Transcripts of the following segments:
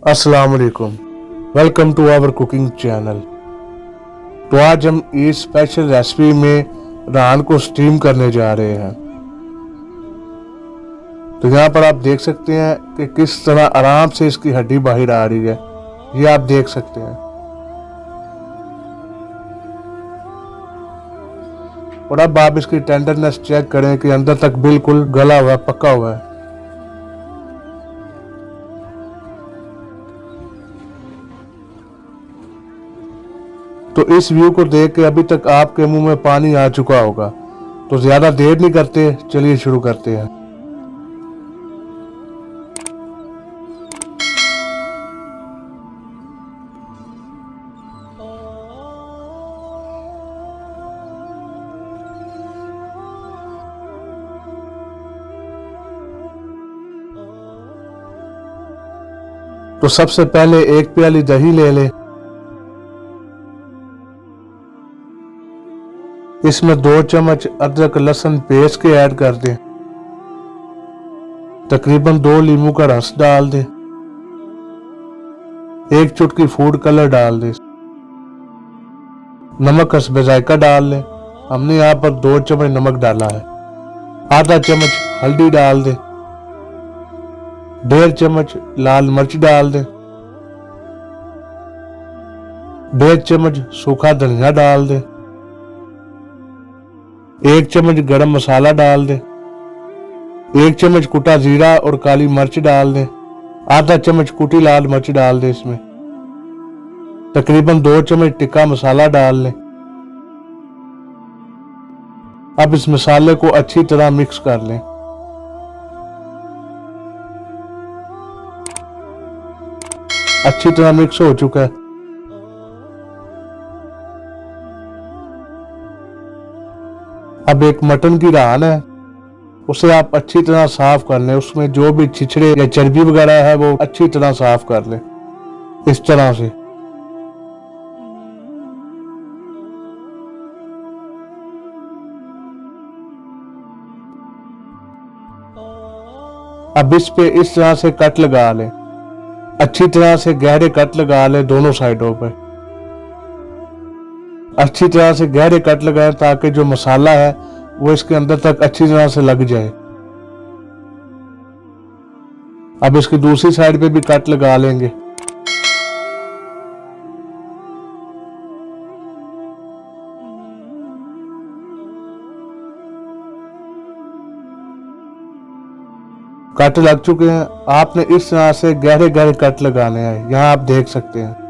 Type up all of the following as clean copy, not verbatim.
अस्सलाम वालेकुम। Welcome to our cooking channel. तो आज हम इस स्पेशल रेसिपी में रान को स्टीम करने जा रहे हैं। तो यहाँ पर आप देख सकते हैं कि किस तरह आराम से इसकी हड्डी बाहर आ रही है। ये आप देख सकते हैं। और अब आप इसकी टेंडरनेस चेक करें कि अंदर तक बिल्कुल गला हुआ है, पका हुआ है। तो इस व्यू को देख के अभी तक आपके मुंह में पानी आ चुका होगा। तो ज्यादा देर नहीं करते, चलिए शुरू करते हैं। तो सबसे पहले एक प्याली दही ले लें। इसमें 2 चम्मच अदरक लहसुन पेस्ट के ऐड कर दें। तकरीबन 2 नींबू का रस डाल दें। 1 चुटकी फूड कलर डाल दें। नमक हस्बे जायका डाल लें। हमने यहाँ पर 2 चम्मच नमक डाला है। आधा चम्मच हल्दी डाल दें। 1.5 चम्मच लाल मिर्च डाल दें। 1.5 चम्मच सूखा धनिया डाल दें। 1 चम्मच गरम मसाला डाल दें। 1 चम्मच कुटा जीरा और काली मिर्च डाल दें। आधा चम्मच कुटी लाल मिर्च डाल दें। इसमें तकरीबन 2 चम्मच टिक्का मसाला डाल लें। अब इस मसाले को अच्छी तरह मिक्स कर लें। अच्छी तरह मिक्स हो चुका है। अब एक मटन की रान है, उसे आप अच्छी तरह साफ कर लें। उसमें जो भी छिछड़े या चर्बी वगैरह है वो अच्छी तरह साफ कर लें, इस तरह से। अब इस पे इस तरह से कट लगा लें। अच्छी तरह से गहरे कट लगा लें दोनों साइडों पर। अच्छी तरह से गहरे कट लगाएं ताकि जो मसाला है वो इसके अंदर तक अच्छी तरह से लग जाए। अब इसकी दूसरी साइड पे भी कट लगा लेंगे। कट लग चुके हैं। आपने इस तरह से गहरे गहरे कट लगाने हैं, यहाँ आप देख सकते हैं।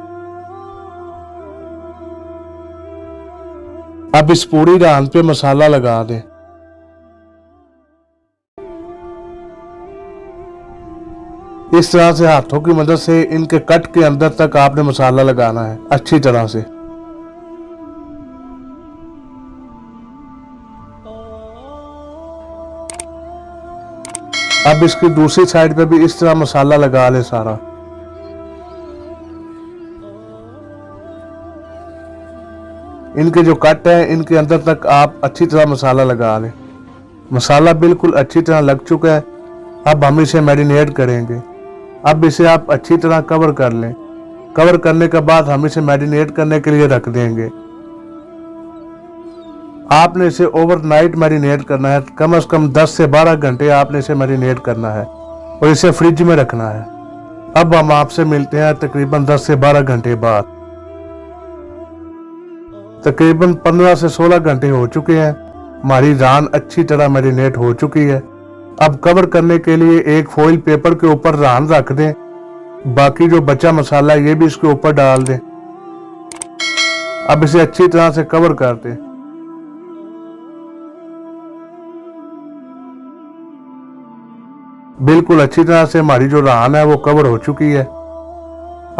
अब इस पूरी रान पे मसाला लगा दें। इस तरह से हाथों की मदद से इनके कट के अंदर तक आपने मसाला लगाना है अच्छी तरह से। अब इसकी दूसरी साइड पे भी इस तरह मसाला लगा ले सारा। इनके जो कट है इनके अंदर तक आप अच्छी तरह मसाला लगा लें। मसाला बिल्कुल अच्छी तरह लग चुका है। अब हम इसे मैरिनेट करेंगे। अब इसे आप अच्छी तरह कवर कर लें। कवर करने के बाद हम इसे मैरिनेट करने के लिए रख देंगे। आपने इसे ओवरनाइट मैरिनेट करना है। कम से कम 10 से 12 घंटे आपने इसे मैरिनेट करना है और इसे फ्रिज में रखना है। अब हम आपसे मिलते हैं तकरीबन 10 से 12 घंटे बाद। तकरीबन 15 से 16 घंटे हो चुके हैं। हमारी रान अच्छी तरह मैरिनेट हो चुकी है। अब कवर करने के लिए एक फॉइल पेपर के ऊपर रान रख दें। बाकी जो बचा मसाला ये भी इसके ऊपर डाल दें। अब इसे अच्छी तरह से कवर कर दें। बिल्कुल अच्छी तरह से हमारी जो रान है वो कवर हो चुकी है।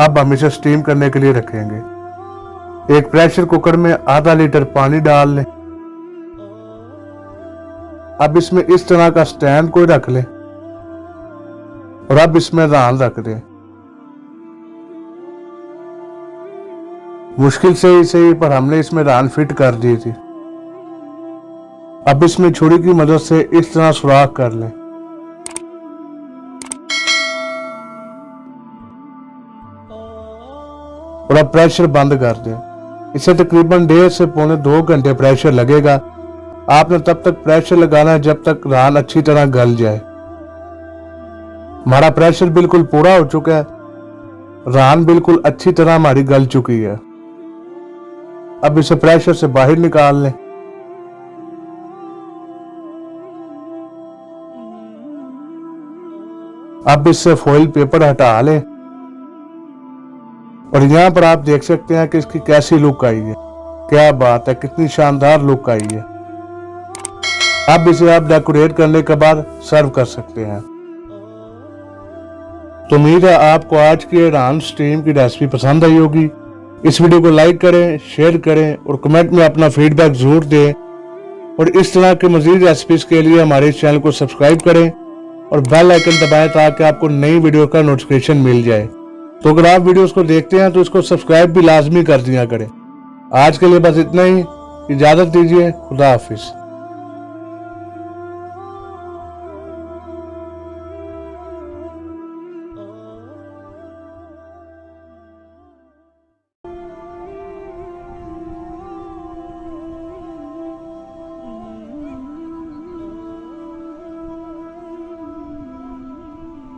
अब हम इसे स्टीम करने के लिए रखेंगे। एक प्रेशर कुकर में आधा लीटर पानी डाल लें। अब इसमें इस तरह का स्टैंड कोई रख लें और अब इसमें रान रख दें। मुश्किल से ही सही पर हमने इसमें रान फिट कर दी थी। अब इसमें छुरी की मदद से इस तरह सुराख कर लें। और अब प्रेशर बंद कर दें। इसे तकरीबन 1.5 से पौने 2 घंटे प्रेशर लगेगा। आपने तब तक प्रेशर लगाना है जब तक रान अच्छी तरह गल जाए। हमारा प्रेशर बिल्कुल पूरा हो चुका है, रान बिल्कुल अच्छी तरह हमारी गल चुकी है। अब इसे प्रेशर से बाहर निकाल लें। अब इससे फॉइल पेपर हटा लें और यहाँ पर आप देख सकते हैं कि इसकी कैसी लुक आई है। क्या बात है, कितनी शानदार लुक आई है। अब इसे आप डेकोरेट करने के बाद सर्व कर सकते हैं। तो उम्मीद है आपको आज की रान स्टीम की रेसिपी पसंद आई होगी। इस वीडियो को लाइक करें, शेयर करें और कमेंट में अपना फीडबैक जरूर दें। और इस तरह के मजीद रेसिपीज के लिए हमारे चैनल को सब्सक्राइब करें और बेल आइकन दबाएं ताकि आपको नई वीडियो का नोटिफिकेशन मिल जाए। तो अगर आप वीडियोस को देखते हैं तो इसको सब्सक्राइब भी लाजमी कर दिया करें। आज के लिए बस इतना ही, इजाजत दीजिए, खुदा हाफिज।